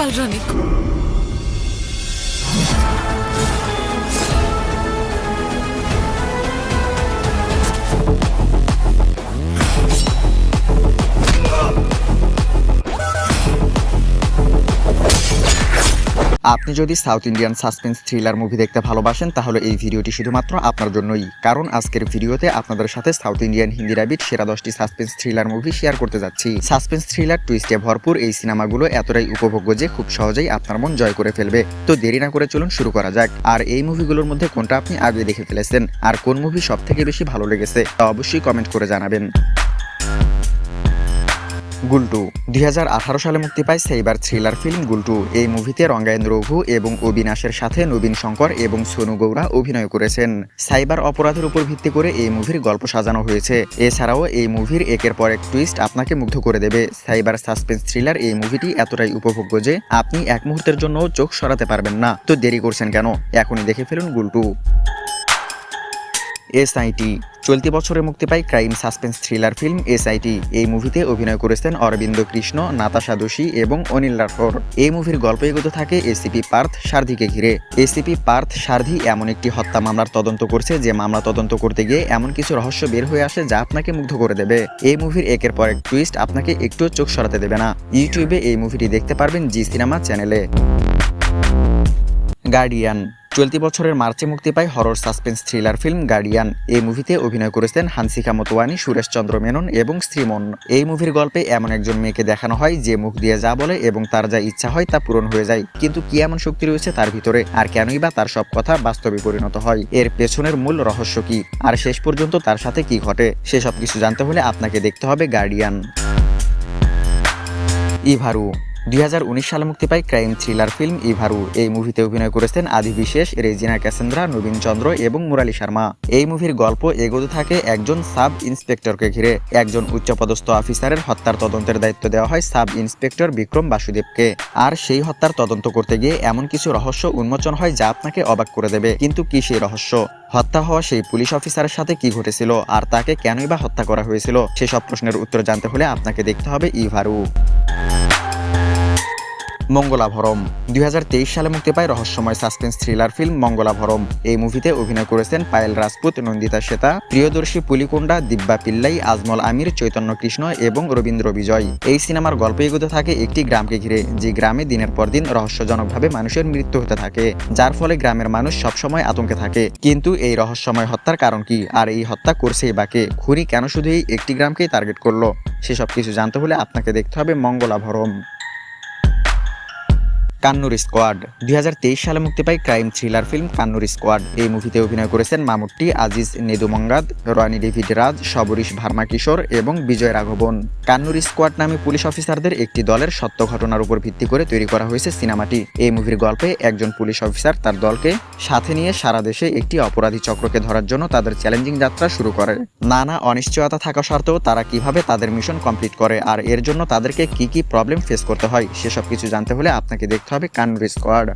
পালরানি। আপনি যদি south Indian suspense thriller movie দেখতে ভালোবাসেন তাহলে এই ভিডিওটি শুধুমাত্র আপনার জন্যই, কারণ আজকের ভিডিওতে আপনাদের সাথে সাউথ ইন্ডিয়ান হিন্দি র্যাবিট সেরা 10টি সাসপেন্স থ্রিলার মুভি শেয়ার করতে যাচ্ছি। সাসপেন্স থ্রিলার টুইস্টে ভরপুর এই সিনেমাগুলো এতটাই উপভোগ্য যে খুব সহজেই আপনার মন জয় করে ফেলবে। তো দেরি না করে চলুন শুরু করা যাক। আর এই মুভিগুলোর মধ্যে কোনটা আপনি আগে দেখে ফেলেছেন আর কোন মুভি সবথেকে বেশি ভালো লেগেছে তা অবশ্যই কমেন্ট করে জানাবেন। গুলটু 2018 সালে মুক্তি পায় সাইবার থ্রিলার ফিল্ম গুলটু। এই মুভিতে রঙ্গায়েন রঘু এবং অবিনাশের সাথে নবীন শঙ্কর এবং সোনু গৌড়া অভিনয় করেছেন। সাইবার অপরাধের উপর ভিত্তি করে এই মুভির গল্প সাজানো হয়েছে। এছাড়াও এই মুভির একের পর এক টুইস্ট আপনাকে মুগ্ধ করে দেবে। সাইবার সাসপেন্স থ্রিলার এই মুভিটি এতটাই উপভোগ্য যে আপনি এক মুহূর্তের জন্য চোখ সরাতে পারবেন না। তো দেরি করছেন কেন, এখনই দেখে ফেলুন গুলটু। এসআইটি চলতি বছরে মুক্তি পায় crime suspense thriller film SIT. এই মুভিতে অভিনয় করেছেন অরবিন্দ কৃষ্ণ, নাতাশা দোষী এবং অনিল রাঠোর। এই মুভির গল্প এগোতে থাকে এসিপি পার্থ সারথীকে ঘিরে। এসিপি পার্থ সারথী এমন একটি হত্যা মামলার তদন্ত করছে যে মামলা তদন্ত করতে গিয়ে এমন কিছু রহস্য বের হয়ে আসে যা আপনাকে মুগ্ধ করে দেবে। এই মুভির একের পর এক টুইস্ট আপনাকে একটুও চোখ সরাতে দেবে না। ইউটিউবে এই মুভিটি দেখতে পারবেন জি সিনেমা চ্যানেলে। গার্ডিয়ান চলতি বছরের মার্চে মুক্তি পায় horror suspense thriller film guardian. এই মুভিতে অভিনয় করেছেন হানসিকা মোতওয়ানি, সুরেশ চন্দ্র মেনন এবং শ্রীমন। এই মুভির গল্পে এমন একজন মেয়েকে দেখানো হয় যে মুখ দিয়ে যা বলে এবং তার যা ইচ্ছা হয় তা পূরণ হয়ে যায়। কিন্তু কি এমন শক্তি রয়েছে তার ভিতরে, আর কেনই বা তার সব কথা বাস্তবে পরিণত হয়, এর পেছনের মূল রহস্য কি, আর শেষ পর্যন্ত তার সাথে কি ঘটে, সেসব কিছু জানতে হলে আপনাকে দেখতে হবে গার্ডিয়ান। ইভারু 2019 সালে মুক্তি পায় ক্রাইম থ্রিলার ফিল্ম ইভারু। এই মুভিতে অভিনয় করেছেন আদি বিশেষ, রেজিনা ক্যাসেন্দ্রা, নবীন চন্দ্র এবং মুরালী শর্মা। এই মুভির গল্প এগোতে থাকে একজন সাব ইন্সপেক্টরকে ঘিরে। একজন উচ্চপদস্থ অফিসারের হত্যার তদন্তের দায়িত্ব দেওয়া হয় সাব ইন্সপেক্টর বিক্রম বাসুদেবকে। আর সেই হত্যার তদন্ত করতে গিয়ে এমন কিছু রহস্য উন্মোচন হয় যা আপনাকে অবাক করে দেবে। কিন্তু কি সেই রহস্য? হত্যা হওয়া সেই পুলিশ অফিসারের সাথে কি ঘটেছিল আর তাকে কেনই বা হত্যা করা হয়েছিল, সেসব প্রশ্নের উত্তর জানতে হলে আপনাকে দেখতে হবে ইভারু। মঙ্গলাভরম 2023 সালে মুক্তি পায় রহস্যময় সাসপেন্স থ্রিলার ফিল্ম মঙ্গলাভরম। এই মুভিতে অভিনয় করেছেন পায়েল রাজপুত, নন্দিতা শ্বেতা, প্রিয়দর্শী পুলিকোন্ডা, দিব্যা পিল্লাই, আজমল আমির, চৈতন্য কৃষ্ণ এবং রবীন্দ্র বিজয়। এই সিনেমার গল্প এগোতে থাকে একটি গ্রামকে ঘিরে, যে গ্রামে দিনের পর দিন রহস্যজনকভাবে মানুষের মৃত্যু হতে থাকে, যার ফলে গ্রামের মানুষ সবসময় আতঙ্কে থাকে। কিন্তু এই রহস্যময় হত্যার কারণ কি, আর এই হত্যা করছেই বা কে, খুনি কেন শুধু এই একটি গ্রামকেই টার্গেট করলো, সেসব কিছু জানতে হলে আপনাকে দেখতে হবে মঙ্গলাভরম। কান্নুর স্কোয়াড 2023 সালে মুক্তি পায় crime thriller film Kannur squad. এই মুভিতে অভিনয় করেছেন মামুট্টি, আজিজ নেদুমঙ্গাদ, রনি ডেভিড রাজ, শবরীশ ভার্মা কিশোর এবং বিজয় রাঘবন। কান্নুর স্কোয়াড নামে পুলিশ অফিসারদের একটি দলের সত্য ঘটনার উপর ভিত্তি করে তৈরি করা হয়েছে সিনেমাটি। এই মুভির গল্পে একজন পুলিশ অফিসার তার দলকে সাথে নিয়ে সারা দেশে একটি অপরাধী চক্রকে ধরার জন্য তাদের চ্যালেঞ্জিং যাত্রা শুরু করে। নানা অনিশ্চয়তা থাকা সত্ত্বেও তারা কিভাবে তাদের মিশন কমপ্লিট করে আর এর জন্য তাদেরকে কি কি প্রবলেম ফেস করতে হয়, সেসব কিছু জানতে হলে আপনাকে দেখতে হবে Kannur squad.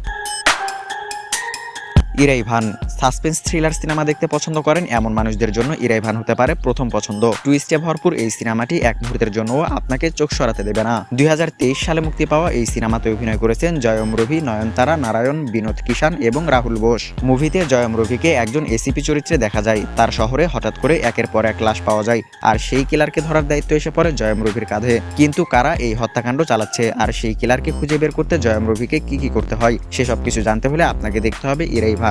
Iraivan suspense thriller সিনেমা দেখতে পছন্দ করেন এমন মানুষদের জন্য ইরাইভান হতে পারে প্রথম পছন্দ। টুইস্টে ভরপুর এই সিনেমাটি এক মুহূর্তের জন্য আপনাকে চোখ সরাতে দেবে না। 2023 সালে মুক্তি পাওয়া এই সিনেমাতে অভিনয় করেছেন জয়ম রবি, নয়নতারা, নারায়ণ, বিনোদ কিষান এবং রাহুল বোস। মুভিতে জয়ম রবিকে একজন এসিপি চরিত্রে দেখা যায়। তার শহরে হঠাৎ করে একের পর এক লাশ পাওয়া যায় আর সেই কিলারকে ধরার দায়িত্ব এসে পড়ে জয়ম রবির কাঁধে। কিন্তু কারা এই হত্যাকাণ্ড চালাচ্ছে আর সেই কিলারকে খুঁজে বের করতে জয়ম রবিকে কি কি করতে হয়, সেসব কিছু জানতে হলে আপনাকে দেখতে হবে ইরাইভান।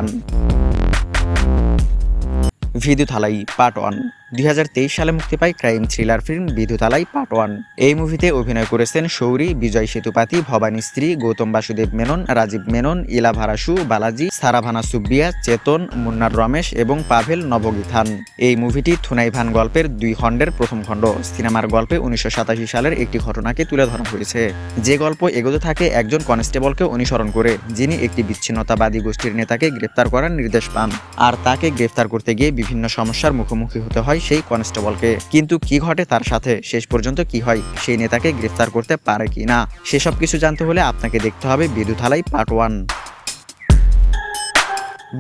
ভিদুথালাই পার্ট 1 2023 সালে মুক্তি পায় ক্রাইম থ্রিলার ফিল্ম ভিদুথালাই পার্ট 1। এই মুভিতে অভিনয় করেছেন শৌরি, বিজয় সেতুপাতি, ভবানী স্ত্রী, গৌতম বাসুদেব মেনন, রাজীব মেনন, ইলা ভারাসু, বালাজি, সারাভানা সুব্বিয়া, চেতন, মুন্নার রমেশ এবং পাভেল নবগীথান। এই মুভিটি থুনাইভান গল্পের 2 খণ্ডের প্রথম খণ্ড। সিনেমার গল্পে 1987 সালের একটি ঘটনাকে তুলে ধরা হয়েছে, যে গল্প এগোতে থাকে একজন কনস্টেবলকে অনুসরণ করে, যিনি একটি বিচ্ছিন্নতাবাদী গোষ্ঠীর নেতাকে গ্রেফতার করার নির্দেশ পান আর তাকে গ্রেফতার করতে গিয়ে বিভিন্ন সমস্যার মুখোমুখি হতে হয় সেই কনস্টেবলকে। কিন্তু কি ঘটে তার সাথে, শেষ পর্যন্ত কি হয়, সেই নেতাকে গ্রেফতার করতে পারে কি না, সেসব কিছু জানতে হলে আপনাকে দেখতে হবে ভিদুথালাই পার্ট 1।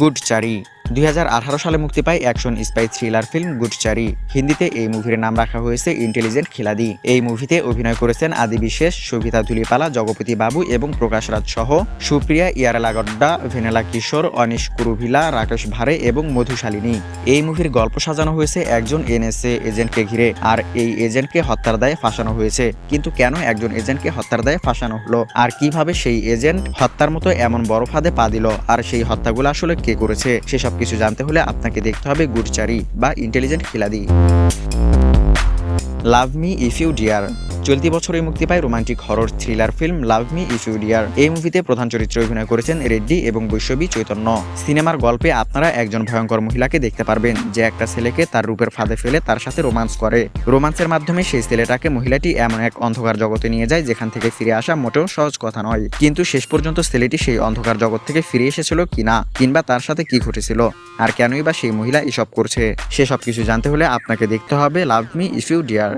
গুড চারি 2018 সালে মুক্তি পায় অ্যাকশন স্পাই থ্রিলার ফিল্ম গুডচারি। হিন্দিতে এই মুভির নাম রাখা হয়েছে ইন্টেলিজেন্ট খিলাদি। এই মুভিতে অভিনয় করেছেন আদি বিশেষ, সবিতা ধুলিপালা, জগপতি বাবু এবং প্রকাশ রাজ সহ সুপ্রিয়া, ইয়ারালাগড্ডা, ভেনেলা কিশোর, অনিশ কুরুভিলা, রাকেশ ভারে এবং মধুশালিনী। এই মুভির গল্প সাজানো হয়েছে একজন এনএসএ এজেন্টকে ঘিরে, আর এই এজেন্টকে হত্যার দায়ে ফাঁসানো হয়েছে। কিন্তু কেন একজন এজেন্টকে হত্যার দায়ে ফাঁসানো হলো, আর কিভাবে সেই এজেন্ট হত্যার মতো এমন বড় ফাঁদে পা দিল, আর সেই হত্যাগুলো আসলে কে করেছে, সেসব কিছু জানতে হলে আপনাকে দেখতে হবে গুডচারি বা intelligent Khiladi. Love me if you dear. চলতি বছরে মুক্তি পায় romantic horror thriller film love me if you dear. এই মুভিতে প্রধান চরিত্রে অভিনয় করেছেন রেড্ডি এবং বৈষ্ণবী চৈতন্য। সিনেমার গল্পে আপনারা একজন ভয়ঙ্কর মহিলাকে দেখতে পারবেন, যে একটা ছেলেকে তার রূপের ফাঁদে ফেলে তার সাথে রোমান্স করে। রোমান্সের মাধ্যমে সেই ছেলেটাকে মহিলাটি এমন এক অন্ধকার জগতে নিয়ে যায় যেখান থেকে ফিরে আসা মোটেও সহজ কথা নয়। কিন্তু শেষ পর্যন্ত ছেলেটি সেই অন্ধকার জগৎ থেকে ফিরে এসেছিল কিনা, কিংবা তার সাথে কি ঘটেছিল, আর কেনই বা সেই মহিলা এসব করছে, সেসব কিছু জানতে হলে আপনাকে দেখতে হবে love me if you deer.